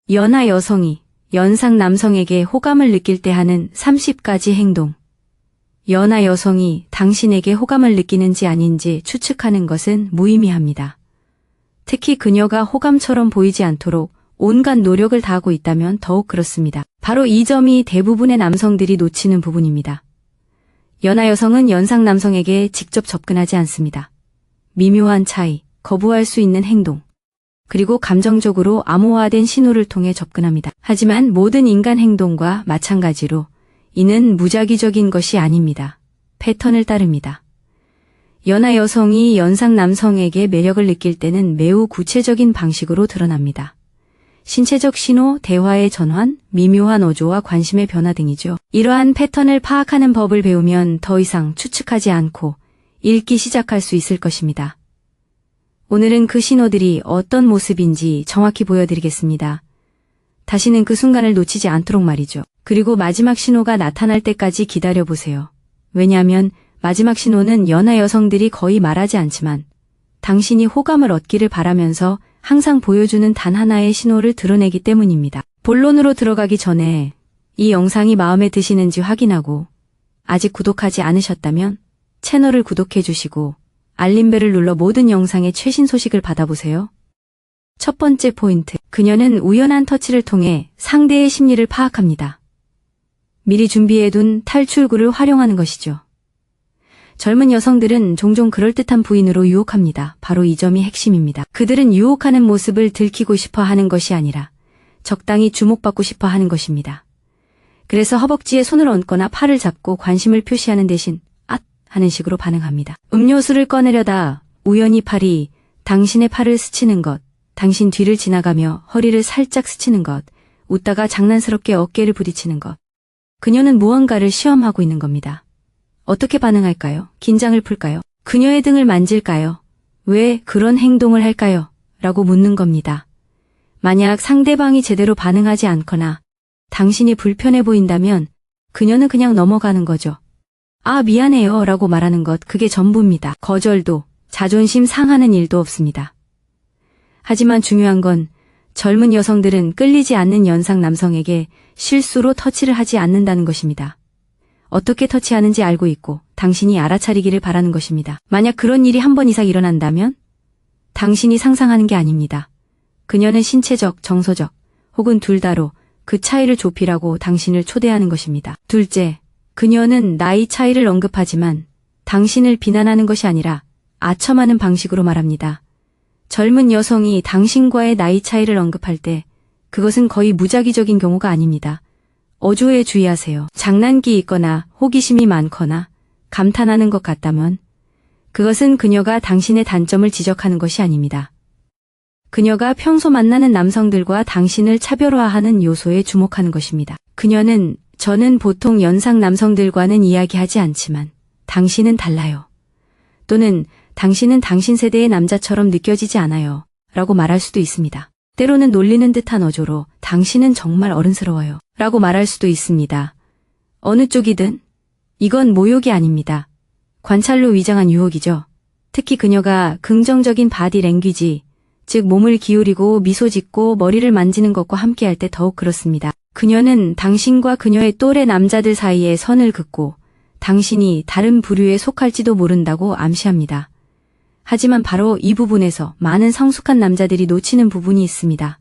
연하 여성이 연상 남성에게 호감을 느낄 때 하는 30가지 행동. 연하 여성이 당신에게 호감을 느끼는지 아닌지 추측하는 것은 무의미합니다. 특히 그녀가 호감처럼 보이지 않도록 온갖 노력을 다하고 있다면 더욱 그렇습니다. 바로 이 점이 대부분의 남성들이 놓치는 부분입니다. 연하 여성은 연상 남성에게 직접 접근하지 않습니다. 미묘한 차이, 거부할 수 있는 행동, 그리고 감정적으로 암호화된 신호를 통해 접근합니다. 하지만 모든 인간 행동과 마찬가지로 이는 무작위적인 것이 아닙니다. 패턴을 따릅니다. 연하 여성이 연상 남성에게 매력을 느낄 때는 매우 구체적인 방식으로 드러납니다. 신체적 신호, 대화의 전환, 미묘한 어조와 관심의 변화 등이죠. 이러한 패턴을 파악하는 법을 배우면 더 이상 추측하지 않고 읽기 시작할 수 있을 것입니다. 오늘은 그 신호들이 어떤 모습인지 정확히 보여드리겠습니다. 다시는 그 순간을 놓치지 않도록 말이죠. 그리고 마지막 신호가 나타날 때까지 기다려보세요. 왜냐하면 마지막 신호는 연하 여성들이 거의 말하지 않지만 당신이 호감을 얻기를 바라면서 항상 보여주는 단 하나의 신호를 드러내기 때문입니다. 본론으로 들어가기 전에 이 영상이 마음에 드시는지 확인하고 아직 구독하지 않으셨다면 채널을 구독해 주시고 알림벨을 눌러 모든 영상의 최신 소식을 받아보세요. 첫 번째 포인트, 그녀는 우연한 터치를 통해 상대의 심리를 파악합니다. 미리 준비해둔 탈출구를 활용하는 것이죠. 젊은 여성들은 종종 그럴듯한 부인으로 유혹합니다. 바로 이 점이 핵심입니다. 그들은 유혹하는 모습을 들키고 싶어 하는 것이 아니라 적당히 주목받고 싶어 하는 것입니다. 그래서 허벅지에 손을 얹거나 팔을 잡고 관심을 표시하는 대신 앗 하는 식으로 반응합니다. 음료수를 꺼내려다 우연히 팔이 당신의 팔을 스치는 것, 당신 뒤를 지나가며 허리를 살짝 스치는 것, 웃다가 장난스럽게 어깨를 부딪히는 것. 그녀는 무언가를 시험하고 있는 겁니다. 어떻게 반응할까요? 긴장을 풀까요? 그녀의 등을 만질까요? 왜 그런 행동을 할까요? 라고 묻는 겁니다. 만약 상대방이 제대로 반응하지 않거나 당신이 불편해 보인다면 그녀는 그냥 넘어가는 거죠. 아, 미안해요 라고 말하는 것, 그게 전부입니다. 거절도, 자존심 상하는 일도 없습니다. 하지만 중요한 건 젊은 여성들은 끌리지 않는 연상 남성에게 실수로 터치를 하지 않는다는 것입니다. 어떻게 터치하는지 알고 있고 당신이 알아차리기를 바라는 것입니다. 만약 그런 일이 한 번 이상 일어난다면 당신이 상상하는 게 아닙니다. 그녀는 신체적, 정서적 혹은 둘 다로 그 차이를 좁히라고 당신을 초대하는 것입니다. 둘째, 그녀는 나이 차이를 언급하지만 당신을 비난하는 것이 아니라 아첨하는 방식으로 말합니다. 젊은 여성이 당신과의 나이 차이를 언급할 때 그것은 거의 무작위적인 경우가 아닙니다. 어조에 주의하세요. 장난기 있거나 호기심이 많거나 감탄하는 것 같다면 그것은 그녀가 당신의 단점을 지적하는 것이 아닙니다. 그녀가 평소 만나는 남성들과 당신을 차별화하는 요소에 주목하는 것입니다. 그녀는 저는 보통 연상 남성들과는 이야기하지 않지만 당신은 달라요. 또는 당신은 당신 세대의 남자처럼 느껴지지 않아요. 라고 말할 수도 있습니다. 때로는 놀리는 듯한 어조로 당신은 정말 어른스러워요. 라고 말할 수도 있습니다. 어느 쪽이든 이건 모욕이 아닙니다. 관찰로 위장한 유혹이죠. 특히 그녀가 긍정적인 바디 랭귀지, 즉 몸을 기울이고 미소 짓고 머리를 만지는 것과 함께할 때 더욱 그렇습니다. 그녀는 당신과 그녀의 또래 남자들 사이에 선을 긋고 당신이 다른 부류에 속할지도 모른다고 암시합니다. 하지만 바로 이 부분에서 많은 성숙한 남자들이 놓치는 부분이 있습니다.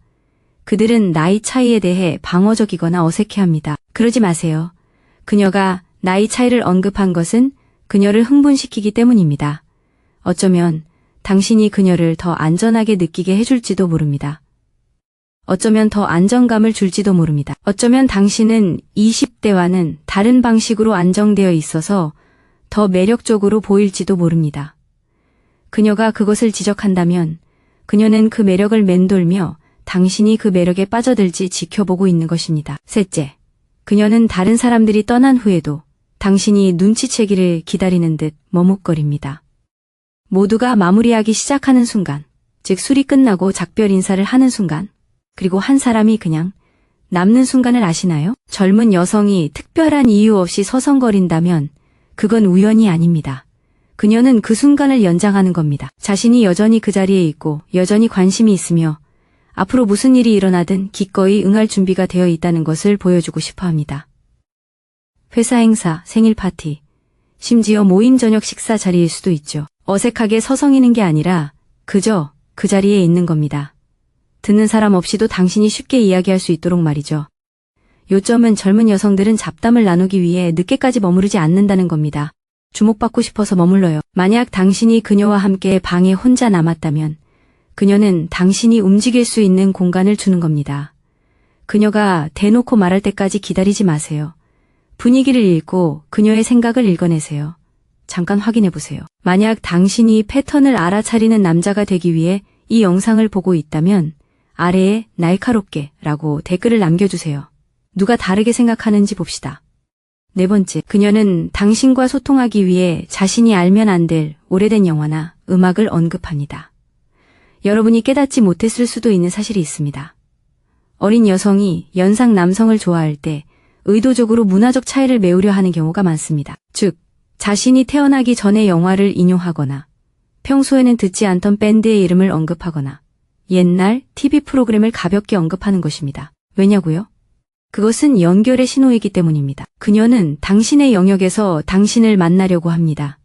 그들은 나이 차이에 대해 방어적이거나 어색해합니다. 그러지 마세요. 그녀가 나이 차이를 언급한 것은 그녀를 흥분시키기 때문입니다. 어쩌면 당신이 그녀를 더 안전하게 느끼게 해줄지도 모릅니다. 어쩌면 더 안정감을 줄지도 모릅니다. 어쩌면 당신은 20대와는 다른 방식으로 안정되어 있어서 더 매력적으로 보일지도 모릅니다. 그녀가 그것을 지적한다면 그녀는 그 매력을 맴돌며 당신이 그 매력에 빠져들지 지켜보고 있는 것입니다. 셋째, 그녀는 다른 사람들이 떠난 후에도 당신이 눈치채기를 기다리는 듯 머뭇거립니다. 모두가 마무리하기 시작하는 순간, 즉 술이 끝나고 작별 인사를 하는 순간, 그리고 한 사람이 그냥 남는 순간을 아시나요? 젊은 여성이 특별한 이유 없이 서성거린다면 그건 우연이 아닙니다. 그녀는 그 순간을 연장하는 겁니다. 자신이 여전히 그 자리에 있고 여전히 관심이 있으며 앞으로 무슨 일이 일어나든 기꺼이 응할 준비가 되어 있다는 것을 보여주고 싶어 합니다. 회사 행사, 생일 파티, 심지어 모임 저녁 식사 자리일 수도 있죠. 어색하게 서성이는 게 아니라 그저 그 자리에 있는 겁니다. 듣는 사람 없이도 당신이 쉽게 이야기할 수 있도록 말이죠. 요점은 젊은 여성들은 잡담을 나누기 위해 늦게까지 머무르지 않는다는 겁니다. 주목받고 싶어서 머물러요. 만약 당신이 그녀와 함께 방에 혼자 남았다면 그녀는 당신이 움직일 수 있는 공간을 주는 겁니다. 그녀가 대놓고 말할 때까지 기다리지 마세요. 분위기를 읽고 그녀의 생각을 읽어내세요. 잠깐 확인해 보세요. 만약 당신이 패턴을 알아차리는 남자가 되기 위해 이 영상을 보고 있다면 아래에 날카롭게 라고 댓글을 남겨주세요. 누가 다르게 생각하는지 봅시다. 네 번째, 그녀는 당신과 소통하기 위해 자신이 알면 안 될 오래된 영화나 음악을 언급합니다. 여러분이 깨닫지 못했을 수도 있는 사실이 있습니다. 어린 여성이 연상 남성을 좋아할 때 의도적으로 문화적 차이를 메우려 하는 경우가 많습니다. 즉, 자신이 태어나기 전에 영화를 인용하거나 평소에는 듣지 않던 밴드의 이름을 언급하거나 옛날 TV 프로그램을 가볍게 언급하는 것입니다. 왜냐고요? 그것은 연결의 신호이기 때문입니다. 그녀는 당신의 영역에서 당신을 만나려고 합니다.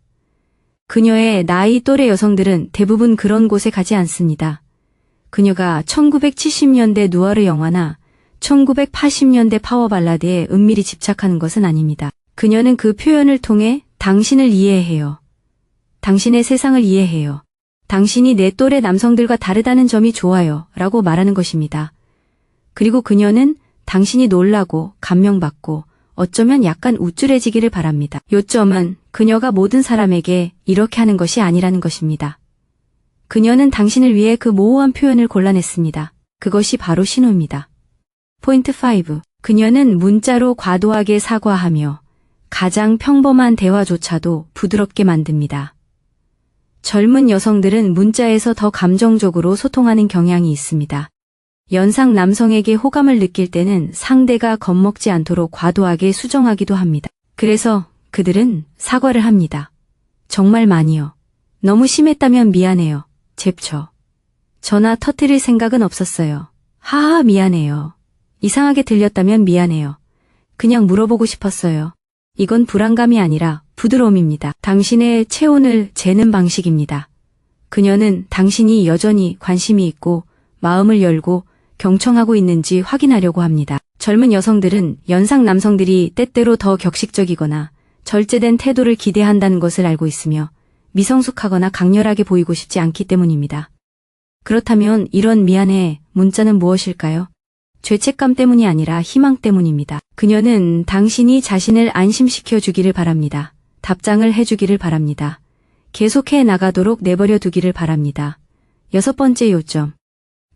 그녀의 나이 또래 여성들은 대부분 그런 곳에 가지 않습니다. 그녀가 1970년대 누아르 영화나 1980년대 파워 발라드에 은밀히 집착하는 것은 아닙니다. 그녀는 그 표현을 통해 당신을 이해해요. 당신의 세상을 이해해요. 당신이 내 또래 남성들과 다르다는 점이 좋아요 라고 말하는 것입니다. 그리고 그녀는 당신이 놀라고 감명받고 어쩌면 약간 우쭐해지기를 바랍니다. 요점은 그녀가 모든 사람에게 이렇게 하는 것이 아니라는 것입니다. 그녀는 당신을 위해 그 모호한 표현을 골라냈습니다. 그것이 바로 신호입니다. 포인트 5. 그녀는 문자로 과도하게 사과하며 가장 평범한 대화조차도 부드럽게 만듭니다. 젊은 여성들은 문자에서 더 감정적으로 소통하는 경향이 있습니다. 연상 남성에게 호감을 느낄 때는 상대가 겁먹지 않도록 과도하게 수정하기도 합니다. 그래서 그들은 사과를 합니다. 정말 많이요. 너무 심했다면 미안해요. 잽쳐. 전화 터뜨릴 생각은 없었어요. 하하 미안해요. 이상하게 들렸다면 미안해요. 그냥 물어보고 싶었어요. 이건 불안감이 아니라 부드러움입니다. 당신의 체온을 재는 방식입니다. 그녀는 당신이 여전히 관심이 있고 마음을 열고 경청하고 있는지 확인하려고 합니다. 젊은 여성들은 연상 남성들이 때때로 더 격식적이거나 절제된 태도를 기대한다는 것을 알고 있으며 미성숙하거나 강렬하게 보이고 싶지 않기 때문입니다. 그렇다면 이런 미안해 문자는 무엇일까요? 죄책감 때문이 아니라 희망 때문입니다. 그녀는 당신이 자신을 안심시켜 주기를 바랍니다. 답장을 해주기를 바랍니다. 계속해 나가도록 내버려 두기를 바랍니다. 6번째 요점.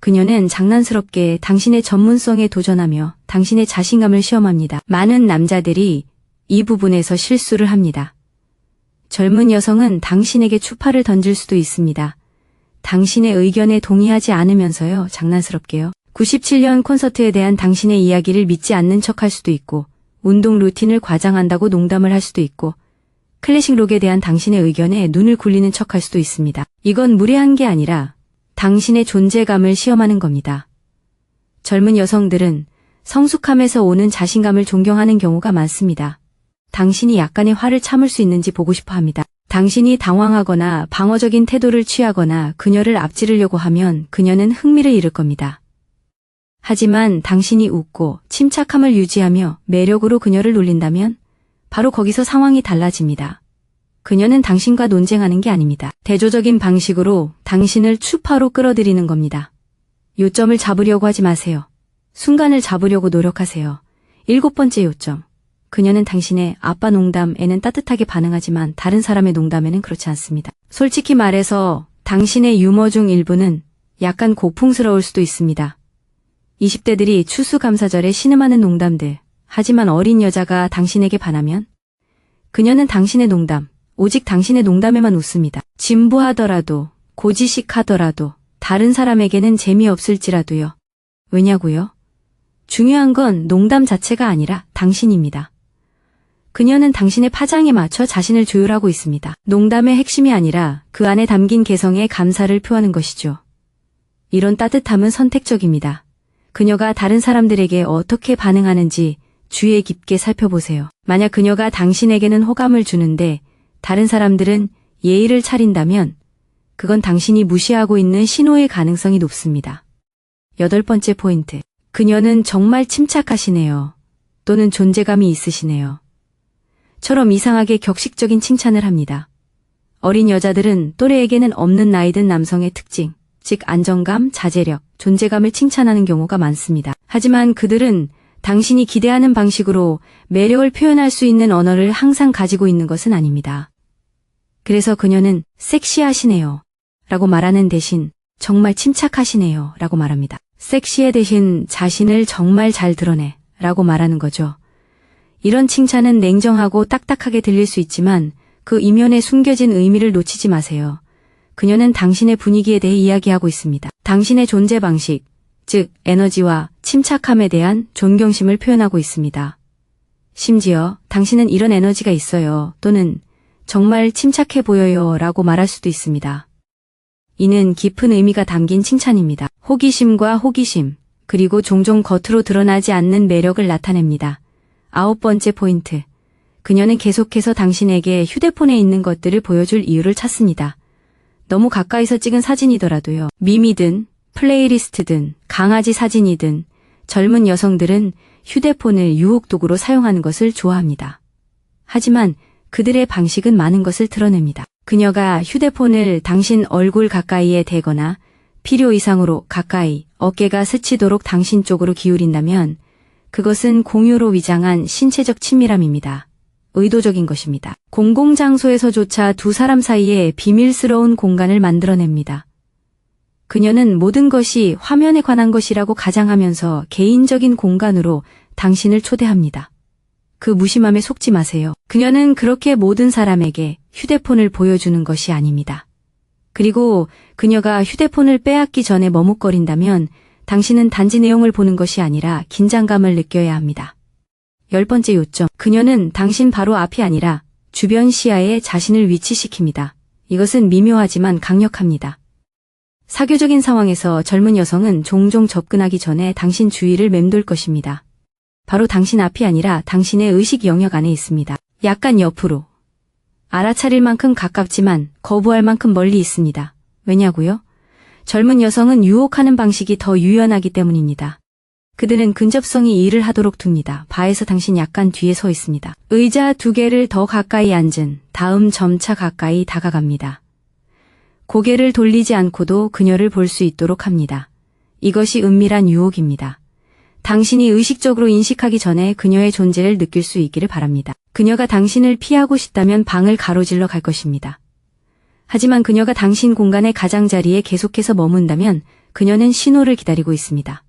그녀는 장난스럽게 당신의 전문성에 도전하며 당신의 자신감을 시험합니다. 많은 남자들이 이 부분에서 실수를 합니다. 젊은 여성은 당신에게 추파를 던질 수도 있습니다. 당신의 의견에 동의하지 않으면서요, 장난스럽게요. 97년 콘서트에 대한 당신의 이야기를 믿지 않는 척할 수도 있고, 운동 루틴을 과장한다고 농담을 할 수도 있고, 클래식 록에 대한 당신의 의견에 눈을 굴리는 척할 수도 있습니다. 이건 무례한 게 아니라 당신의 존재감을 시험하는 겁니다. 젊은 여성들은 성숙함에서 오는 자신감을 존경하는 경우가 많습니다. 당신이 약간의 화를 참을 수 있는지 보고 싶어 합니다. 당신이 당황하거나 방어적인 태도를 취하거나 그녀를 앞지르려고 하면 그녀는 흥미를 잃을 겁니다. 하지만 당신이 웃고 침착함을 유지하며 매력으로 그녀를 놀린다면 바로 거기서 상황이 달라집니다. 그녀는 당신과 논쟁하는 게 아닙니다. 대조적인 방식으로 당신을 추파로 끌어들이는 겁니다. 요점을 잡으려고 하지 마세요. 순간을 잡으려고 노력하세요. 7번째 요점. 그녀는 당신의 아빠 농담에는 따뜻하게 반응하지만 다른 사람의 농담에는 그렇지 않습니다. 솔직히 말해서 당신의 유머 중 일부는 약간 고풍스러울 수도 있습니다. 20대들이 추수감사절에 신음하는 농담들. 하지만 어린 여자가 당신에게 반하면 그녀는 당신의 농담, 오직 당신의 농담에만 웃습니다. 진부하더라도, 고지식하더라도, 다른 사람에게는 재미없을지라도요. 왜냐고요? 중요한 건 농담 자체가 아니라 당신입니다. 그녀는 당신의 파장에 맞춰 자신을 조율하고 있습니다. 농담의 핵심이 아니라 그 안에 담긴 개성에 감사를 표하는 것이죠. 이런 따뜻함은 선택적입니다. 그녀가 다른 사람들에게 어떻게 반응하는지 주의 깊게 살펴보세요. 만약 그녀가 당신에게는 호감을 주는데 다른 사람들은 예의를 차린다면 그건 당신이 무시하고 있는 신호일 가능성이 높습니다. 8번째 포인트. 그녀는 정말 침착하시네요. 또는 존재감이 있으시네요. 처럼 이상하게 격식적인 칭찬을 합니다. 어린 여자들은 또래에게는 없는 나이 든 남성의 특징, 즉 안정감, 자제력, 존재감을 칭찬하는 경우가 많습니다. 하지만 그들은 당신이 기대하는 방식으로 매력을 표현할 수 있는 언어를 항상 가지고 있는 것은 아닙니다. 그래서 그녀는 섹시하시네요 라고 말하는 대신 정말 침착하시네요 라고 말합니다. 섹시해 대신 자신을 정말 잘 드러내 라고 말하는 거죠. 이런 칭찬은 냉정하고 딱딱하게 들릴 수 있지만 그 이면에 숨겨진 의미를 놓치지 마세요. 그녀는 당신의 분위기에 대해 이야기하고 있습니다. 당신의 존재 방식, 즉 에너지와 침착함에 대한 존경심을 표현하고 있습니다. 심지어 당신은 이런 에너지가 있어요 또는 정말 침착해 보여요 라고 말할 수도 있습니다. 이는 깊은 의미가 담긴 칭찬입니다. 호기심과 호기심, 그리고 종종 겉으로 드러나지 않는 매력을 나타냅니다. 9번째 포인트. 그녀는 계속해서 당신에게 휴대폰에 있는 것들을 보여줄 이유를 찾습니다. 너무 가까이서 찍은 사진이더라도요. 밈이든 플레이리스트든 강아지 사진이든 젊은 여성들은 휴대폰을 유혹도구로 사용하는 것을 좋아합니다. 하지만 그들의 방식은 많은 것을 드러냅니다. 그녀가 휴대폰을 당신 얼굴 가까이에 대거나 필요 이상으로 가까이 어깨가 스치도록 당신 쪽으로 기울인다면 그것은 공유로 위장한 신체적 친밀함입니다. 의도적인 것입니다. 공공장소에서조차 두 사람 사이에 비밀스러운 공간을 만들어냅니다. 그녀는 모든 것이 화면에 관한 것이라고 가장하면서 개인적인 공간으로 당신을 초대합니다. 그 무심함에 속지 마세요. 그녀는 그렇게 모든 사람에게 휴대폰을 보여주는 것이 아닙니다. 그리고 그녀가 휴대폰을 빼앗기 전에 머뭇거린다면 당신은 단지 내용을 보는 것이 아니라 긴장감을 느껴야 합니다. 10번째 요점. 그녀는 당신 바로 앞이 아니라 주변 시야에 자신을 위치시킵니다. 이것은 미묘하지만 강력합니다. 사교적인 상황에서 젊은 여성은 종종 접근하기 전에 당신 주위를 맴돌 것입니다. 바로 당신 앞이 아니라 당신의 의식 영역 안에 있습니다. 약간 옆으로. 알아차릴 만큼 가깝지만 거부할 만큼 멀리 있습니다. 왜냐고요? 젊은 여성은 유혹하는 방식이 더 유연하기 때문입니다. 그들은 근접성이 일을 하도록 둡니다. 바에서 당신 약간 뒤에 서 있습니다. 의자 2개를 더 가까이 앉은 다음 점차 가까이 다가갑니다. 고개를 돌리지 않고도 그녀를 볼 수 있도록 합니다. 이것이 은밀한 유혹입니다. 당신이 의식적으로 인식하기 전에 그녀의 존재를 느낄 수 있기를 바랍니다. 그녀가 당신을 피하고 싶다면 방을 가로질러 갈 것입니다. 하지만 그녀가 당신 공간의 가장자리에 계속해서 머문다면 그녀는 신호를 기다리고 있습니다.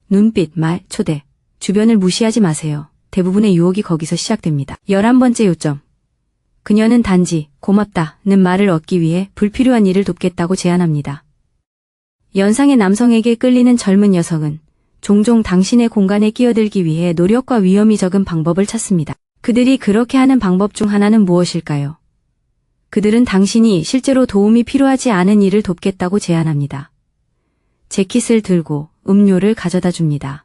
눈빛, 말, 초대. 주변을 무시하지 마세요. 대부분의 유혹이 거기서 시작됩니다. 11번째 요점. 그녀는 단지 고맙다는 말을 얻기 위해 불필요한 일을 돕겠다고 제안합니다. 연상의 남성에게 끌리는 젊은 여성은 종종 당신의 공간에 끼어들기 위해 노력과 위험이 적은 방법을 찾습니다. 그들이 그렇게 하는 방법 중 하나는 무엇일까요? 그들은 당신이 실제로 도움이 필요하지 않은 일을 돕겠다고 제안합니다. 재킷을 들고 음료를 가져다 줍니다.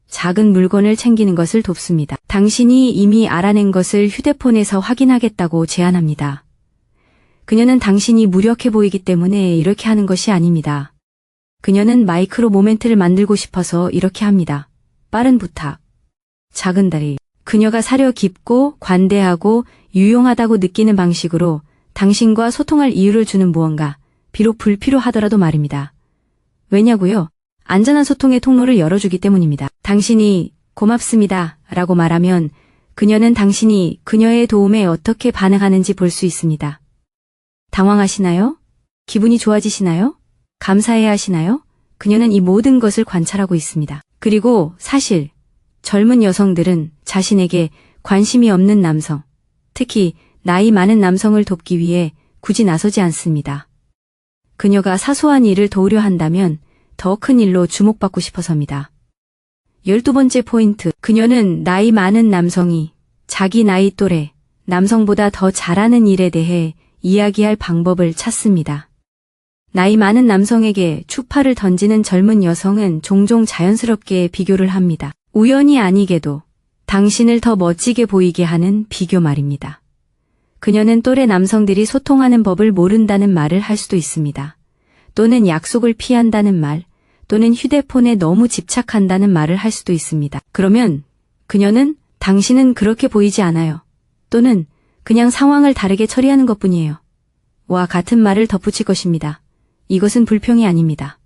작은 물건을 챙기는 것을 돕습니다. 당신이 이미 알아낸 것을 휴대폰에서 확인하겠다고 제안합니다. 그녀는 당신이 무력해 보이기 때문에 이렇게 하는 것이 아닙니다. 그녀는 마이크로 모멘트를 만들고 싶어서 이렇게 합니다. 빠른 부탁, 작은 다리. 그녀가 사려 깊고 관대하고 유용하다고 느끼는 방식으로 당신과 소통할 이유를 주는 무언가, 비록 불필요하더라도 말입니다. 왜냐고요? 안전한 소통의 통로를 열어주기 때문입니다. 당신이 고맙습니다 라고 말하면 그녀는 당신이 그녀의 도움에 어떻게 반응하는지 볼 수 있습니다. 당황하시나요? 기분이 좋아지시나요? 감사해야 하시나요? 그녀는 이 모든 것을 관찰하고 있습니다. 그리고 사실 젊은 여성들은 자신에게 관심이 없는 남성, 특히 나이 많은 남성을 돕기 위해 굳이 나서지 않습니다. 그녀가 사소한 일을 도우려 한다면 더 큰 일로 주목받고 싶어서입니다. 12번째 포인트. 그녀는 나이 많은 남성이 자기 나이 또래 남성보다 더 잘하는 일에 대해 이야기할 방법을 찾습니다. 나이 많은 남성에게 추파를 던지는 젊은 여성은 종종 자연스럽게 비교를 합니다. 우연히 아니게도 당신을 더 멋지게 보이게 하는 비교 말입니다. 그녀는 또래 남성들이 소통하는 법을 모른다는 말을 할 수도 있습니다. 또는 약속을 피한다는 말, 또는 휴대폰에 너무 집착한다는 말을 할 수도 있습니다. 그러면 그녀는 당신은 그렇게 보이지 않아요. 또는 그냥 상황을 다르게 처리하는 것뿐이에요. 와 같은 말을 덧붙일 것입니다. 이것은 불평이 아닙니다.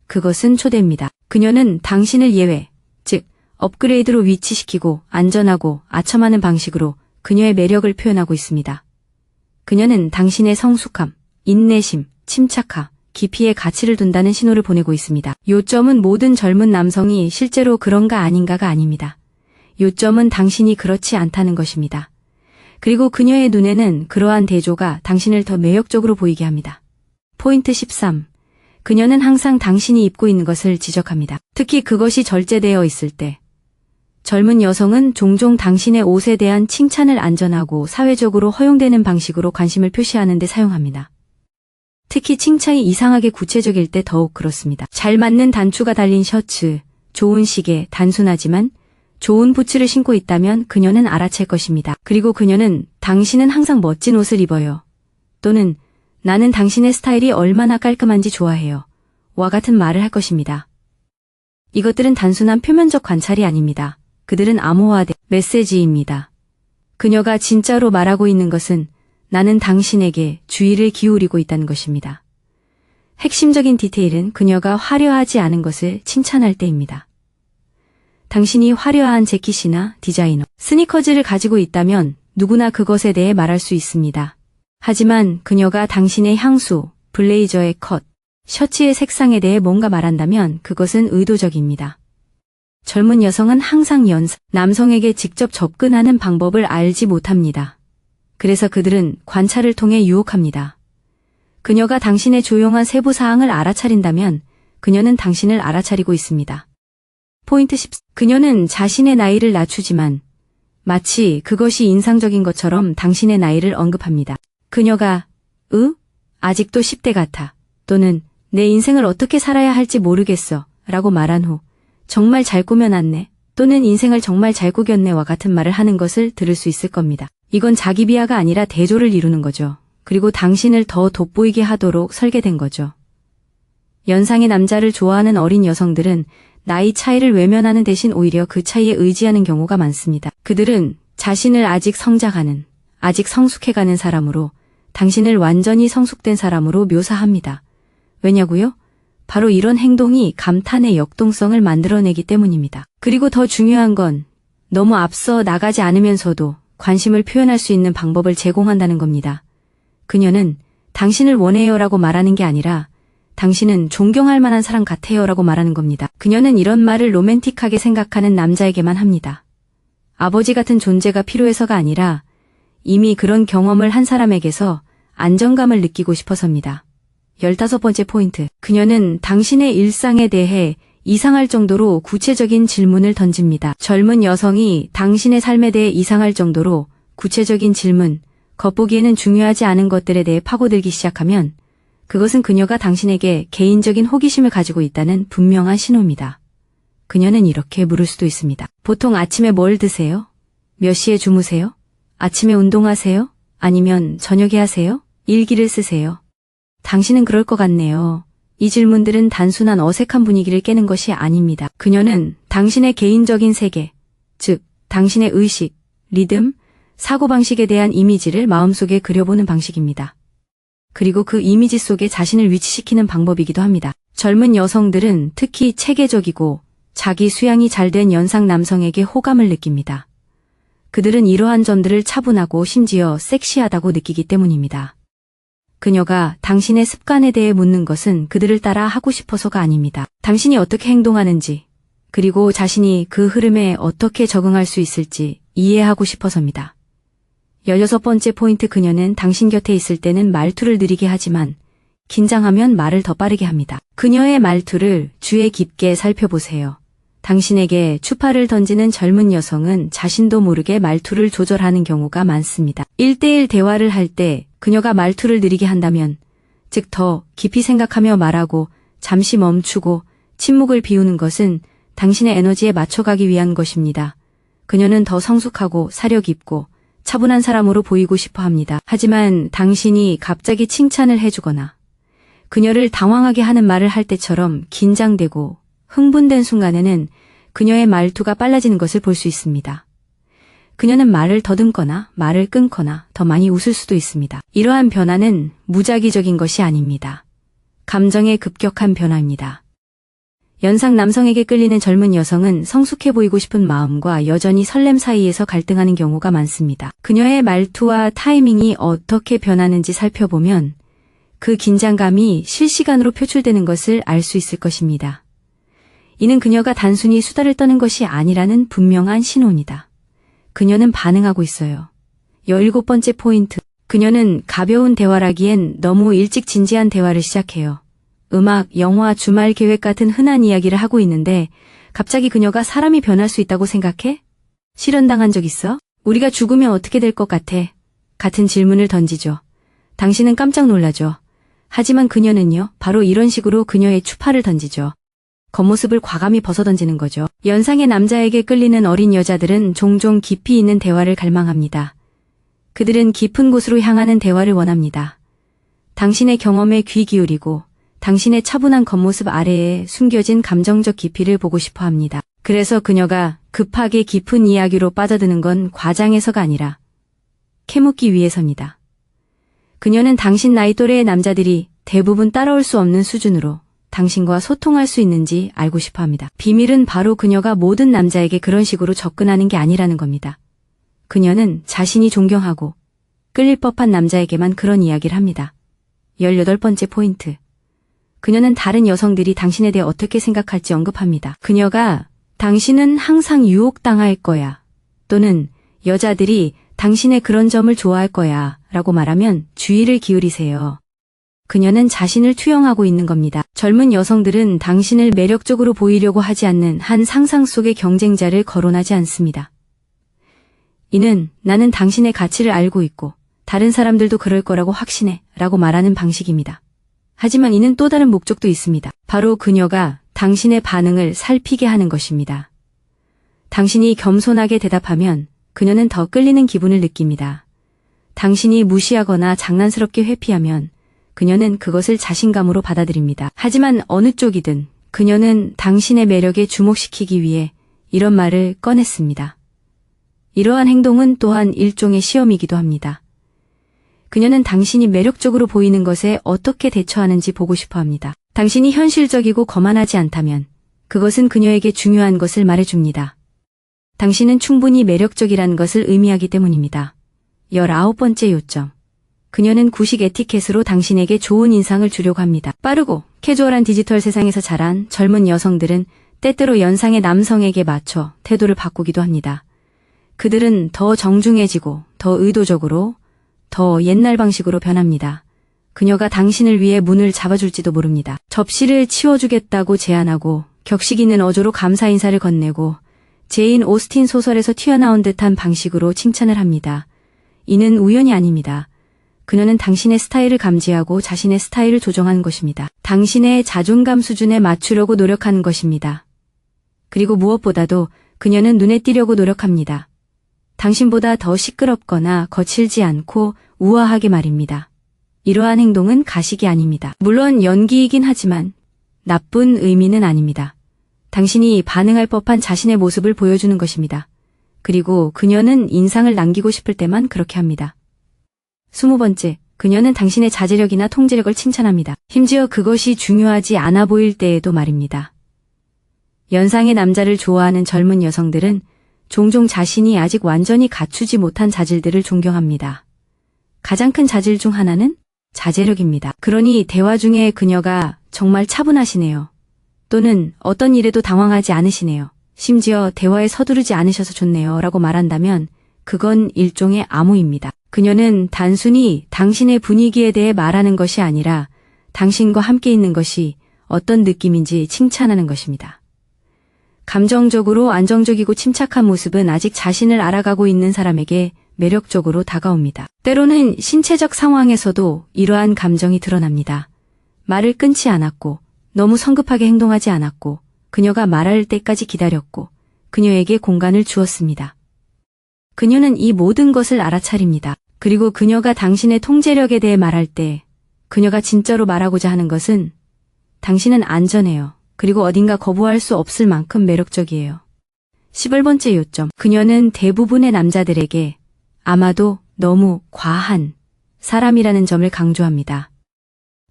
그것은 초대입니다. 그녀는 당신을 예외, 즉 업그레이드로 위치시키고 안전하고 아첨하는 방식으로 그녀의 매력을 표현하고 있습니다. 그녀는 당신의 성숙함, 인내심, 침착함, 깊이에 가치를 둔다는 신호를 보내고 있습니다. 요점은 모든 젊은 남성이 실제로 그런가 아닌가가 아닙니다. 요점은 당신이 그렇지 않다는 것입니다. 그리고 그녀의 눈에는 그러한 대조가 당신을 더 매력적으로 보이게 합니다. 포인트 13. 그녀는 항상 당신이 입고 있는 것을 지적합니다. 특히 그것이 절제되어 있을 때. 젊은 여성은 종종 당신의 옷에 대한 칭찬을 안전하고 사회적으로 허용되는 방식으로 관심을 표시하는 데 사용합니다. 특히 칭찬이 이상하게 구체적일 때 더욱 그렇습니다. 잘 맞는 단추가 달린 셔츠, 좋은 시계, 단순하지만 좋은 부츠를 신고 있다면 그녀는 알아챌 것입니다. 그리고 그녀는 당신은 항상 멋진 옷을 입어요. 또는 나는 당신의 스타일이 얼마나 깔끔한지 좋아해요. 와 같은 말을 할 것입니다. 이것들은 단순한 표면적 관찰이 아닙니다. 그들은 암호화된 메시지입니다. 그녀가 진짜로 말하고 있는 것은 나는 당신에게 주의를 기울이고 있다는 것입니다. 핵심적인 디테일은 그녀가 화려하지 않은 것을 칭찬할 때입니다. 당신이 화려한 재킷이나 디자이너, 스니커즈를 가지고 있다면 누구나 그것에 대해 말할 수 있습니다. 하지만 그녀가 당신의 향수, 블레이저의 컷, 셔츠의 색상에 대해 뭔가 말한다면 그것은 의도적입니다. 젊은 여성은 항상 남성에게 직접 접근하는 방법을 알지 못합니다. 그래서 그들은 관찰을 통해 유혹합니다. 그녀가 당신의 조용한 세부 사항을 알아차린다면 그녀는 당신을 알아차리고 있습니다. 포인트 10. 그녀는 자신의 나이를 낮추지만 마치 그것이 인상적인 것처럼 당신의 나이를 언급합니다. 그녀가 아직도 10대 같아 또는 내 인생을 어떻게 살아야 할지 모르겠어 라고 말한 후 정말 잘 꾸며놨네 또는 인생을 정말 잘 꾸겼네와 같은 말을 하는 것을 들을 수 있을 겁니다. 이건 자기 비하가 아니라 대조를 이루는 거죠. 그리고 당신을 더 돋보이게 하도록 설계된 거죠. 연상의 남자를 좋아하는 어린 여성들은 나이 차이를 외면하는 대신 오히려 그 차이에 의지하는 경우가 많습니다. 그들은 자신을 아직 성장하는, 아직 성숙해가는 사람으로 당신을 완전히 성숙된 사람으로 묘사합니다. 왜냐고요? 바로 이런 행동이 감탄의 역동성을 만들어내기 때문입니다. 그리고 더 중요한 건 너무 앞서 나가지 않으면서도 관심을 표현할 수 있는 방법을 제공한다는 겁니다. 그녀는 당신을 원해요라고 말하는 게 아니라 당신은 존경할 만한 사람 같아요라고 말하는 겁니다. 그녀는 이런 말을 로맨틱하게 생각하는 남자에게만 합니다. 아버지 같은 존재가 필요해서가 아니라 이미 그런 경험을 한 사람에게서 안정감을 느끼고 싶어서입니다. 15번째 포인트. 그녀는 당신의 일상에 대해 이상할 정도로 구체적인 질문을 던집니다. 젊은 여성이 당신의 삶에 대해 이상할 정도로 구체적인 질문, 겉보기에는 중요하지 않은 것들에 대해 파고들기 시작하면 그것은 그녀가 당신에게 개인적인 호기심을 가지고 있다는 분명한 신호입니다. 그녀는 이렇게 물을 수도 있습니다. 보통 아침에 뭘 드세요? 몇 시에 주무세요? 아침에 운동하세요? 아니면 저녁에 하세요? 일기를 쓰세요? 당신은 그럴 것 같네요. 이 질문들은 단순한 어색한 분위기를 깨는 것이 아닙니다. 그녀는 당신의 개인적인 세계, 즉 당신의 의식, 리듬, 사고방식에 대한 이미지를 마음속에 그려보는 방식입니다. 그리고 그 이미지 속에 자신을 위치시키는 방법이기도 합니다. 젊은 여성들은 특히 체계적이고 자기 수양이 잘 된 연상 남성에게 호감을 느낍니다. 그들은 이러한 점들을 차분하고 심지어 섹시하다고 느끼기 때문입니다. 그녀가 당신의 습관에 대해 묻는 것은 그들을 따라 하고 싶어서가 아닙니다. 당신이 어떻게 행동하는지, 그리고 자신이 그 흐름에 어떻게 적응할 수 있을지 이해하고 싶어서입니다. 16번째 포인트. 그녀는 당신 곁에 있을 때는 말투를 느리게 하지만 긴장하면 말을 더 빠르게 합니다. 그녀의 말투를 주의 깊게 살펴보세요. 당신에게 추파를 던지는 젊은 여성은 자신도 모르게 말투를 조절하는 경우가 많습니다. 1대1 대화를 할 때 그녀가 말투를 느리게 한다면 즉 더 깊이 생각하며 말하고 잠시 멈추고 침묵을 비우는 것은 당신의 에너지에 맞춰가기 위한 것입니다. 그녀는 더 성숙하고 사력 있고 차분한 사람으로 보이고 싶어 합니다. 하지만 당신이 갑자기 칭찬을 해주거나 그녀를 당황하게 하는 말을 할 때처럼 긴장되고 흥분된 순간에는 그녀의 말투가 빨라지는 것을 볼 수 있습니다. 그녀는 말을 더듬거나 말을 끊거나 더 많이 웃을 수도 있습니다. 이러한 변화는 무작위적인 것이 아닙니다. 감정의 급격한 변화입니다. 연상 남성에게 끌리는 젊은 여성은 성숙해 보이고 싶은 마음과 여전히 설렘 사이에서 갈등하는 경우가 많습니다. 그녀의 말투와 타이밍이 어떻게 변하는지 살펴보면 그 긴장감이 실시간으로 표출되는 것을 알 수 있을 것입니다. 이는 그녀가 단순히 수다를 떠는 것이 아니라는 분명한 신호입니다. 그녀는 반응하고 있어요. 17번째 포인트. 그녀는 가벼운 대화라기엔 너무 일찍 진지한 대화를 시작해요. 음악, 영화, 주말 계획 같은 흔한 이야기를 하고 있는데 갑자기 그녀가 사람이 변할 수 있다고 생각해? 실현당한 적 있어? 우리가 죽으면 어떻게 될 것 같아? 같은 질문을 던지죠. 당신은 깜짝 놀라죠. 하지만 그녀는요, 바로 이런 식으로 그녀의 추파를 던지죠. 겉모습을 과감히 벗어던지는 거죠. 연상의 남자에게 끌리는 어린 여자들은 종종 깊이 있는 대화를 갈망합니다. 그들은 깊은 곳으로 향하는 대화를 원합니다. 당신의 경험에 귀 기울이고 당신의 차분한 겉모습 아래에 숨겨진 감정적 깊이를 보고 싶어 합니다. 그래서 그녀가 급하게 깊은 이야기로 빠져드는 건 과장해서가 아니라 캐묻기 위해서입니다. 그녀는 당신 나이 또래의 남자들이 대부분 따라올 수 없는 수준으로 당신과 소통할 수 있는지 알고 싶어 합니다. 비밀은 바로 그녀가 모든 남자에게 그런 식으로 접근하는 게 아니라는 겁니다. 그녀는 자신이 존경하고 끌릴 법한 남자에게만 그런 이야기를 합니다. 18번째 포인트. 그녀는 다른 여성들이 당신에 대해 어떻게 생각할지 언급합니다. 그녀가 당신은 항상 유혹당할 거야 또는 여자들이 당신의 그런 점을 좋아할 거야 라고 말하면 주의를 기울이세요. 그녀는 자신을 투영하고 있는 겁니다. 젊은 여성들은 당신을 매력적으로 보이려고 하지 않는 한 상상 속의 경쟁자를 거론하지 않습니다. 이는 나는 당신의 가치를 알고 있고 다른 사람들도 그럴 거라고 확신해 라고 말하는 방식입니다. 하지만 이는 또 다른 목적도 있습니다. 바로 그녀가 당신의 반응을 살피게 하는 것입니다. 당신이 겸손하게 대답하면 그녀는 더 끌리는 기분을 느낍니다. 당신이 무시하거나 장난스럽게 회피하면 그녀는 그것을 자신감으로 받아들입니다. 하지만 어느 쪽이든 그녀는 당신의 매력에 주목시키기 위해 이런 말을 꺼냈습니다. 이러한 행동은 또한 일종의 시험이기도 합니다. 그녀는 당신이 매력적으로 보이는 것에 어떻게 대처하는지 보고 싶어 합니다. 당신이 현실적이고 거만하지 않다면 그것은 그녀에게 중요한 것을 말해줍니다. 당신은 충분히 매력적이라는 것을 의미하기 때문입니다. 19번째 요점. 그녀는 구식 에티켓으로 당신에게 좋은 인상을 주려고 합니다. 빠르고 캐주얼한 디지털 세상에서 자란 젊은 여성들은 때때로 연상의 남성에게 맞춰 태도를 바꾸기도 합니다. 그들은 더 정중해지고 더 의도적으로 더 옛날 방식으로 변합니다. 그녀가 당신을 위해 문을 잡아줄지도 모릅니다. 접시를 치워주겠다고 제안하고 격식 있는 어조로 감사 인사를 건네고 제인 오스틴 소설에서 튀어나온 듯한 방식으로 칭찬을 합니다. 이는 우연이 아닙니다. 그녀는 당신의 스타일을 감지하고 자신의 스타일을 조정하는 것입니다. 당신의 자존감 수준에 맞추려고 노력하는 것입니다. 그리고 무엇보다도 그녀는 눈에 띄려고 노력합니다. 당신보다 더 시끄럽거나 거칠지 않고 우아하게 말입니다. 이러한 행동은 가식이 아닙니다. 물론 연기이긴 하지만 나쁜 의미는 아닙니다. 당신이 반응할 법한 자신의 모습을 보여주는 것입니다. 그리고 그녀는 인상을 남기고 싶을 때만 그렇게 합니다. 20번째, 그녀는 당신의 자제력이나 통제력을 칭찬합니다. 심지어 그것이 중요하지 않아 보일 때에도 말입니다. 연상의 남자를 좋아하는 젊은 여성들은 종종 자신이 아직 완전히 갖추지 못한 자질들을 존경합니다. 가장 큰 자질 중 하나는 자제력입니다. 그러니 대화 중에 그녀가 정말 차분하시네요. 또는 어떤 일에도 당황하지 않으시네요. 심지어 대화에 서두르지 않으셔서 좋네요. 라고 말한다면 그건 일종의 암호입니다. 그녀는 단순히 당신의 분위기에 대해 말하는 것이 아니라 당신과 함께 있는 것이 어떤 느낌인지 칭찬하는 것입니다. 감정적으로 안정적이고 침착한 모습은 아직 자신을 알아가고 있는 사람에게 매력적으로 다가옵니다. 때로는 신체적 상황에서도 이러한 감정이 드러납니다. 말을 끊지 않았고, 너무 성급하게 행동하지 않았고, 그녀가 말할 때까지 기다렸고, 그녀에게 공간을 주었습니다. 그녀는 이 모든 것을 알아차립니다. 그리고 그녀가 당신의 통제력에 대해 말할 때, 그녀가 진짜로 말하고자 하는 것은 당신은 안전해요. 그리고 어딘가 거부할 수 없을 만큼 매력적이에요. 11번째 요점. 그녀는 대부분의 남자들에게 아마도 너무 과한 사람이라는 점을 강조합니다.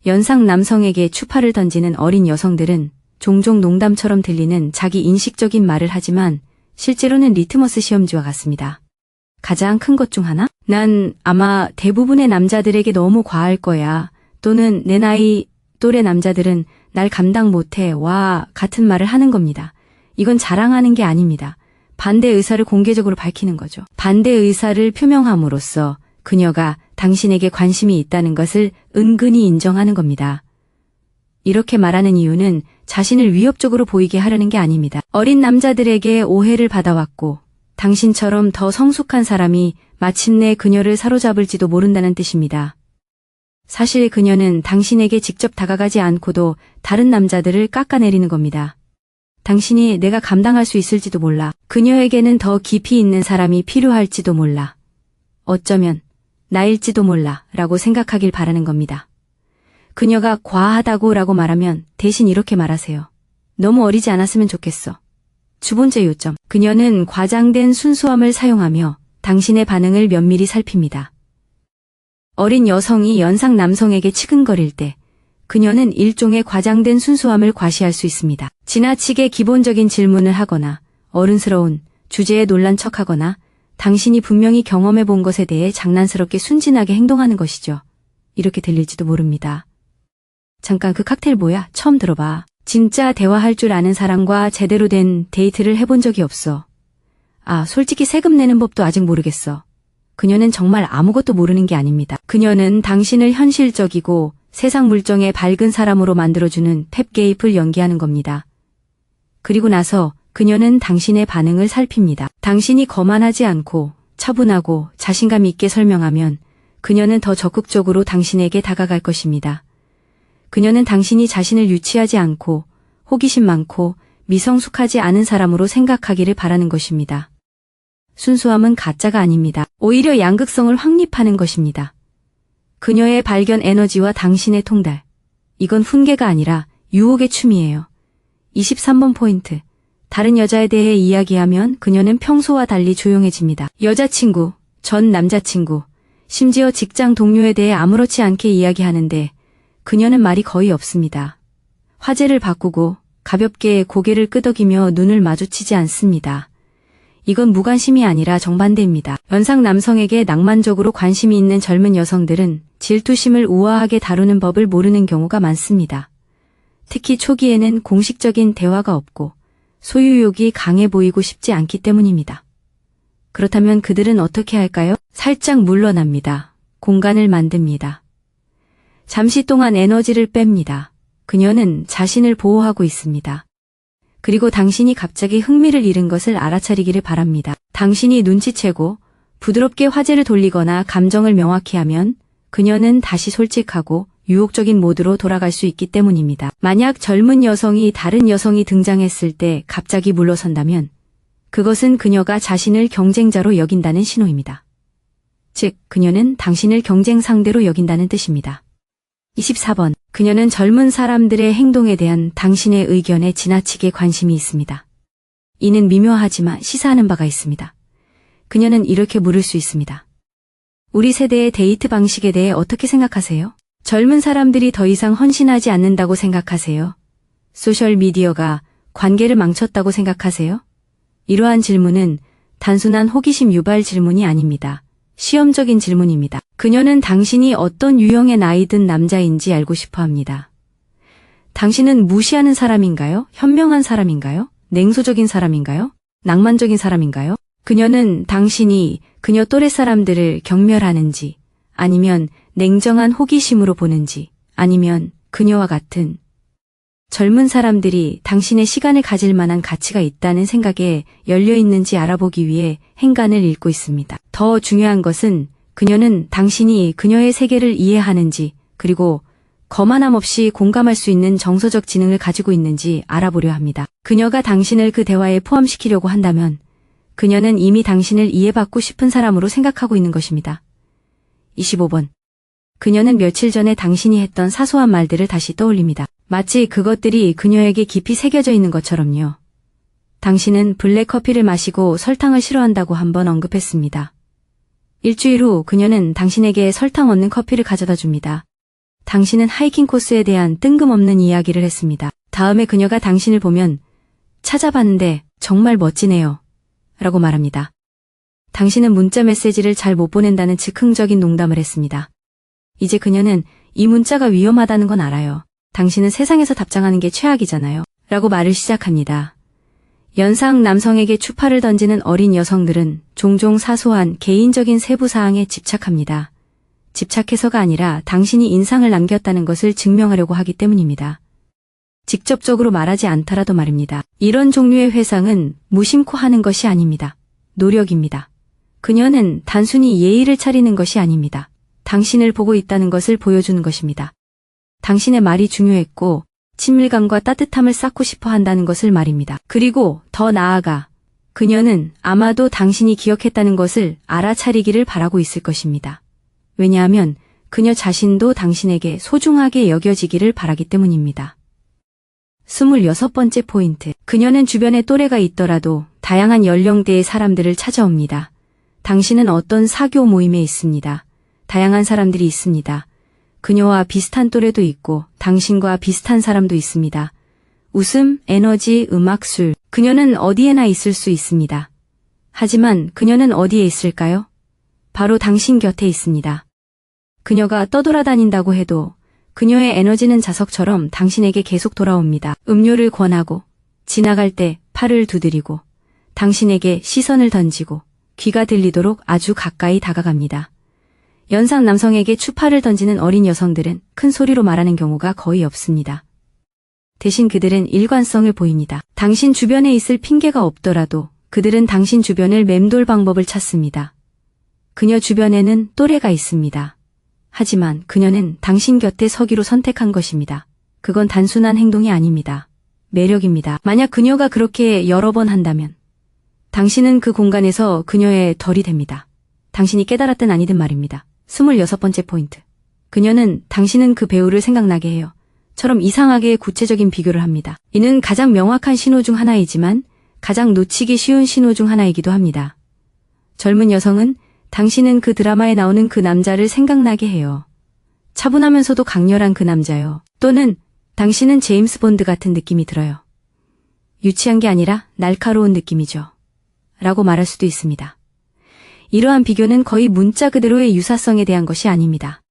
연상 남성에게 추파를 던지는 어린 여성들은 종종 농담처럼 들리는 자기 인식적인 말을 하지만 실제로는 리트머스 시험지와 같습니다. 가장 큰 것 중 하나? 난 아마 대부분의 남자들에게 너무 과할 거야. 또는 내 나이 또래 남자들은 날 감당 못해. 와 같은 말을 하는 겁니다. 이건 자랑하는 게 아닙니다. 반대 의사를 공개적으로 밝히는 거죠. 반대 의사를 표명함으로써 그녀가 당신에게 관심이 있다는 것을 은근히 인정하는 겁니다. 이렇게 말하는 이유는 자신을 위협적으로 보이게 하려는 게 아닙니다. 어린 남자들에게 오해를 받아왔고 당신처럼 더 성숙한 사람이 마침내 그녀를 사로잡을지도 모른다는 뜻입니다. 사실 그녀는 당신에게 직접 다가가지 않고도 다른 남자들을 깎아내리는 겁니다. 당신이 내가 감당할 수 있을지도 몰라. 그녀에게는 더 깊이 있는 사람이 필요할지도 몰라. 어쩌면 나일지도 몰라 라고 생각하길 바라는 겁니다. 그녀가 과하다고 라고 말하면 대신 이렇게 말하세요. 너무 어리지 않았으면 좋겠어. 두 번째 요점. 그녀는 과장된 순수함을 사용하며 당신의 반응을 면밀히 살핍니다. 어린 여성이 연상 남성에게 치근거릴 때 그녀는 일종의 과장된 순수함을 과시할 수 있습니다. 지나치게 기본적인 질문을 하거나 어른스러운 주제에 놀란 척하거나 당신이 분명히 경험해 본 것에 대해 장난스럽게 순진하게 행동하는 것이죠. 이렇게 들릴지도 모릅니다. 잠깐 그 칵테일 뭐야? 처음 들어봐. 진짜 대화할 줄 아는 사람과 제대로 된 데이트를 해본 적이 없어. 아, 솔직히 세금 내는 법도 아직 모르겠어. 그녀는 정말 아무것도 모르는 게 아닙니다. 그녀는 당신을 현실적이고 세상 물정에 밝은 사람으로 만들어주는 펩 게이프를 연기하는 겁니다. 그리고 나서 그녀는 당신의 반응을 살핍니다. 당신이 거만하지 않고 차분하고 자신감 있게 설명하면 그녀는 더 적극적으로 당신에게 다가갈 것입니다. 그녀는 당신이 자신을 유치하지 않고 호기심 많고 미성숙하지 않은 사람으로 생각하기를 바라는 것입니다. 순수함은 가짜가 아닙니다. 오히려 양극성을 확립하는 것입니다. 그녀의 발견 에너지와 당신의 통달. 이건 훈계가 아니라 유혹의 춤이에요. 23번 포인트. 다른 여자에 대해 이야기하면 그녀는 평소와 달리 조용해집니다. 여자친구, 전 남자친구, 심지어 직장 동료에 대해 아무렇지 않게 이야기하는데 그녀는 말이 거의 없습니다. 화제를 바꾸고 가볍게 고개를 끄덕이며 눈을 마주치지 않습니다. 이건 무관심이 아니라 정반대입니다. 연상 남성에게 낭만적으로 관심이 있는 젊은 여성들은 질투심을 우아하게 다루는 법을 모르는 경우가 많습니다. 특히 초기에는 공식적인 대화가 없고 소유욕이 강해 보이고 싶지 않기 때문입니다. 그렇다면 그들은 어떻게 할까요? 살짝 물러납니다. 공간을 만듭니다. 잠시 동안 에너지를 뺍니다. 그녀는 자신을 보호하고 있습니다. 그리고 당신이 갑자기 흥미를 잃은 것을 알아차리기를 바랍니다. 당신이 눈치채고 부드럽게 화제를 돌리거나 감정을 명확히 하면 그녀는 다시 솔직하고 유혹적인 모드로 돌아갈 수 있기 때문입니다. 만약 젊은 여성이 다른 여성이 등장했을 때 갑자기 물러선다면 그것은 그녀가 자신을 경쟁자로 여긴다는 신호입니다. 즉, 그녀는 당신을 경쟁 상대로 여긴다는 뜻입니다. 24번. 그녀는 젊은 사람들의 행동에 대한 당신의 의견에 지나치게 관심이 있습니다. 이는 미묘하지만 시사하는 바가 있습니다. 그녀는 이렇게 물을 수 있습니다. 우리 세대의 데이트 방식에 대해 어떻게 생각하세요? 젊은 사람들이 더 이상 헌신하지 않는다고 생각하세요? 소셜미디어가 관계를 망쳤다고 생각하세요? 이러한 질문은 단순한 호기심 유발 질문이 아닙니다. 시험적인 질문입니다. 그녀는 당신이 어떤 유형의 나이 든 남자인지 알고 싶어 합니다. 당신은 무시하는 사람인가요? 현명한 사람인가요? 냉소적인 사람인가요? 낭만적인 사람인가요? 그녀는 당신이 그녀 또래 사람들을 경멸하는지, 아니면 냉정한 호기심으로 보는지, 아니면 그녀와 같은 젊은 사람들이 당신의 시간을 가질 만한 가치가 있다는 생각에 열려 있는지 알아보기 위해 행간을 읽고 있습니다. 더 중요한 것은 그녀는 당신이 그녀의 세계를 이해하는지, 그리고 거만함 없이 공감할 수 있는 정서적 지능을 가지고 있는지 알아보려 합니다. 그녀가 당신을 그 대화에 포함시키려고 한다면 그녀는 이미 당신을 이해받고 싶은 사람으로 생각하고 있는 것입니다. 25번. 그녀는 며칠 전에 당신이 했던 사소한 말들을 다시 떠올립니다. 마치 그것들이 그녀에게 깊이 새겨져 있는 것처럼요. 당신은 블랙 커피를 마시고 설탕을 싫어한다고 한번 언급했습니다. 일주일 후 그녀는 당신에게 설탕 없는 커피를 가져다 줍니다. 당신은 하이킹 코스에 대한 뜬금없는 이야기를 했습니다. 다음에 그녀가 당신을 보면 찾아봤는데 정말 멋지네요. 라고 말합니다. 당신은 문자 메시지를 잘 못 보낸다는 즉흥적인 농담을 했습니다. 이제 그녀는 이 문자가 위험하다는 건 알아요. 당신은 세상에서 답장하는 게 최악이잖아요. 라고 말을 시작합니다. 연상 남성에게 추파를 던지는 어린 여성들은 종종 사소한 개인적인 세부사항에 집착합니다. 집착해서가 아니라 당신이 인상을 남겼다는 것을 증명하려고 하기 때문입니다. 직접적으로 말하지 않더라도 말입니다. 이런 종류의 회상은 무심코 하는 것이 아닙니다. 노력입니다. 그녀는 단순히 예의를 차리는 것이 아닙니다. 당신을 보고 있다는 것을 보여주는 것입니다. 당신의 말이 중요했고 친밀감과 따뜻함을 쌓고 싶어 한다는 것을 말입니다. 그리고 더 나아가 그녀는 아마도 당신이 기억했다는 것을 알아차리기를 바라고 있을 것입니다. 왜냐하면 그녀 자신도 당신에게 소중하게 여겨지기를 바라기 때문입니다. 26번째 포인트. 그녀는 주변에 또래가 있더라도 다양한 연령대의 사람들을 찾아옵니다. 당신은 어떤 사교 모임에 있습니다. 다양한 사람들이 있습니다. 그녀와 비슷한 또래도 있고 당신과 비슷한 사람도 있습니다. 웃음, 에너지, 음악, 술. 그녀는 어디에나 있을 수 있습니다. 하지만 그녀는 어디에 있을까요? 바로 당신 곁에 있습니다. 그녀가 떠돌아다닌다고 해도 그녀의 에너지는 자석처럼 당신에게 계속 돌아옵니다. 음료를 권하고 지나갈 때 팔을 두드리고 당신에게 시선을 던지고 귀가 들리도록 아주 가까이 다가갑니다. 연상 남성에게 추파를 던지는 어린 여성들은 큰 소리로 말하는 경우가 거의 없습니다. 대신 그들은 일관성을 보입니다. 당신 주변에 있을 핑계가 없더라도 그들은 당신 주변을 맴돌 방법을 찾습니다. 그녀 주변에는 또래가 있습니다. 하지만 그녀는 당신 곁에 서기로 선택한 것입니다. 그건 단순한 행동이 아닙니다. 매력입니다. 만약 그녀가 그렇게 여러 번 한다면 당신은 그 공간에서 그녀의 덜이 됩니다. 당신이 깨달았든 아니든 말입니다. 26번째 포인트. 그녀는 당신은 그 배우를 생각나게 해요. 처럼 이상하게 구체적인 비교를 합니다. 이는 가장 명확한 신호 중 하나이지만 가장 놓치기 쉬운 신호 중 하나이기도 합니다. 젊은 여성은 당신은 그 드라마에 나오는 그 남자를 생각나게 해요. 차분하면서도 강렬한 그 남자요. 또는 당신은 제임스 본드 같은 느낌이 들어요. 유치한 게 아니라 날카로운 느낌이죠. 라고 말할 수도 있습니다. 이러한 비교는 거의 문자 그대로의 유사성에 대한 것이 아닙니다.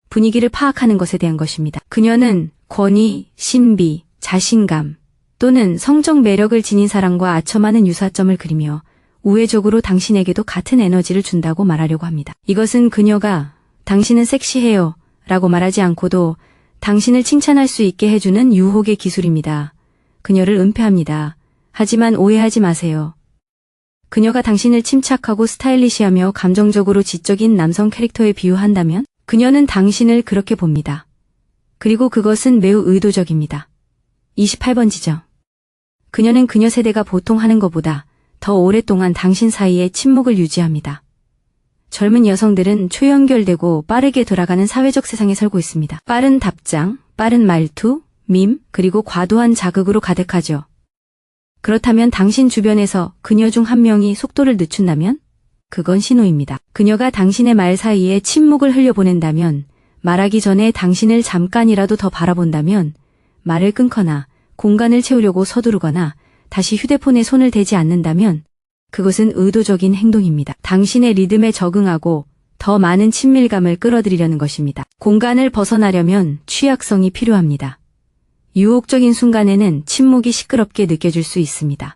분위기를 파악하는 것에 대한 것입니다. 그녀는 권위, 신비, 자신감 또는 성적 매력을 지닌 사람과 아첨하는 유사점을 그리며 우회적으로 당신에게도 같은 에너지를 준다고 말하려고 합니다. 이것은 그녀가 당신은 섹시해요 라고 말하지 않고도 당신을 칭찬할 수 있게 해주는 유혹의 기술입니다. 그녀를 은폐합니다. 하지만 오해하지 마세요. 그녀가 당신을 침착하고 스타일리시하며 감정적으로 지적인 남성 캐릭터에 비유한다면 그녀는 당신을 그렇게 봅니다. 그리고 그것은 매우 의도적입니다. 28번 지점. 그녀는 그녀 세대가 보통 하는 것보다 더 오랫동안 당신 사이에 침묵을 유지합니다. 젊은 여성들은 초연결되고 빠르게 돌아가는 사회적 세상에 살고 있습니다. 빠른 답장, 빠른 말투, 밈, 그리고 과도한 자극으로 가득하죠. 그렇다면 당신 주변에서 그녀 중 한 명이 속도를 늦춘다면? 그건 신호입니다. 그녀가 당신의 말 사이에 침묵을 흘려보낸다면, 말하기 전에 당신을 잠깐이라도 더 바라본다면, 말을 끊거나 공간을 채우려고 서두르거나 다시 휴대폰에 손을 대지 않는다면 그것은 의도적인 행동입니다. 당신의 리듬에 적응하고 더 많은 친밀감을 끌어들이려는 것입니다. 공간을 벗어나려면 취약성이 필요합니다. 유혹적인 순간에는 침묵이 시끄럽게 느껴질 수 있습니다.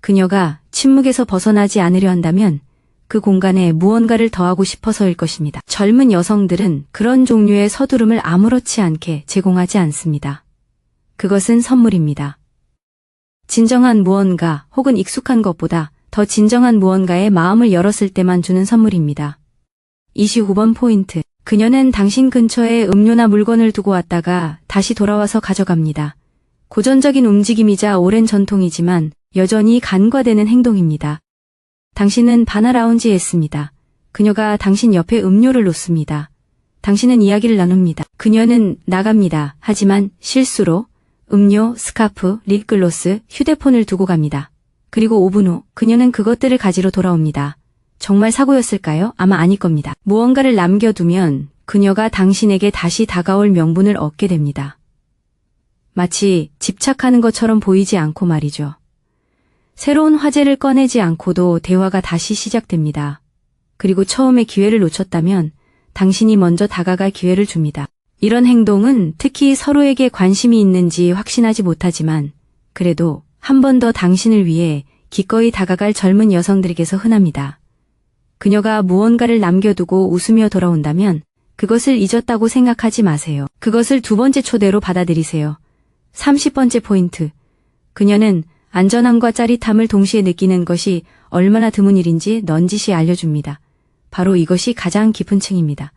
그녀가 침묵에서 벗어나지 않으려 한다면 그 공간에 무언가를 더하고 싶어서일 것입니다. 젊은 여성들은 그런 종류의 서두름을 아무렇지 않게 제공하지 않습니다. 그것은 선물입니다. 진정한 무언가 혹은 익숙한 것보다 더 진정한 무언가에 마음을 열었을 때만 주는 선물입니다. 29번 포인트. 그녀는 당신 근처에 음료나 물건을 두고 왔다가 다시 돌아와서 가져갑니다. 고전적인 움직임이자 오랜 전통이지만 여전히 간과되는 행동입니다. 당신은 바나라운지에 있습니다. 그녀가 당신 옆에 음료를 놓습니다. 당신은 이야기를 나눕니다. 그녀는 나갑니다. 하지만 실수로 음료, 스카프, 립글로스, 휴대폰을 두고 갑니다. 그리고 5분 후 그녀는 그것들을 가지러 돌아옵니다. 정말 사고였을까요? 아마 아닐 겁니다. 무언가를 남겨두면 그녀가 당신에게 다시 다가올 명분을 얻게 됩니다. 마치 집착하는 것처럼 보이지 않고 말이죠. 새로운 화제를 꺼내지 않고도 대화가 다시 시작됩니다. 그리고 처음에 기회를 놓쳤다면 당신이 먼저 다가갈 기회를 줍니다. 이런 행동은 특히 서로에게 관심이 있는지 확신하지 못하지만 그래도 한 번 더 당신을 위해 기꺼이 다가갈 젊은 여성들에게서 흔합니다. 그녀가 무언가를 남겨두고 웃으며 돌아온다면 그것을 잊었다고 생각하지 마세요. 그것을 두 번째 초대로 받아들이세요. 30번째 포인트. 그녀는 안전함과 짜릿함을 동시에 느끼는 것이 얼마나 드문 일인지 넌지시 알려줍니다. 바로 이것이 가장 깊은 층입니다.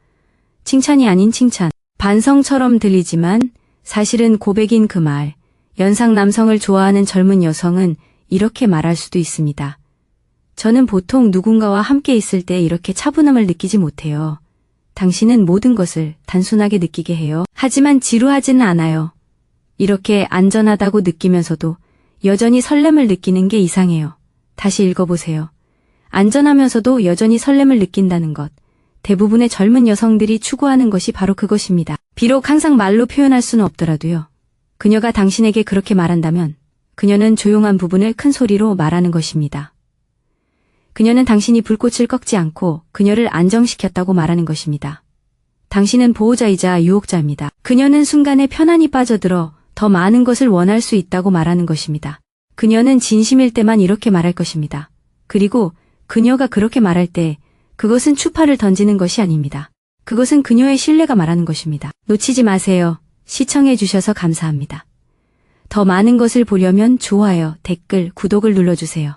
칭찬이 아닌 칭찬. 반성처럼 들리지만 사실은 고백인 그 말. 연상 남성을 좋아하는 젊은 여성은 이렇게 말할 수도 있습니다. 저는 보통 누군가와 함께 있을 때 이렇게 차분함을 느끼지 못해요. 당신은 모든 것을 단순하게 느끼게 해요. 하지만 지루하지는 않아요. 이렇게 안전하다고 느끼면서도 여전히 설렘을 느끼는 게 이상해요. 다시 읽어보세요. 안전하면서도 여전히 설렘을 느낀다는 것. 대부분의 젊은 여성들이 추구하는 것이 바로 그것입니다. 비록 항상 말로 표현할 수는 없더라도요. 그녀가 당신에게 그렇게 말한다면 그녀는 조용한 부분을 큰 소리로 말하는 것입니다. 그녀는 당신이 불꽃을 꺾지 않고 그녀를 안정시켰다고 말하는 것입니다. 당신은 보호자이자 유혹자입니다. 그녀는 순간에 편안히 빠져들어 더 많은 것을 원할 수 있다고 말하는 것입니다. 그녀는 진심일 때만 이렇게 말할 것입니다. 그리고 그녀가 그렇게 말할 때 그것은 추파를 던지는 것이 아닙니다. 그것은 그녀의 신뢰가 말하는 것입니다. 놓치지 마세요. 시청해 주셔서 감사합니다. 더 많은 것을 보려면 좋아요, 댓글, 구독을 눌러주세요.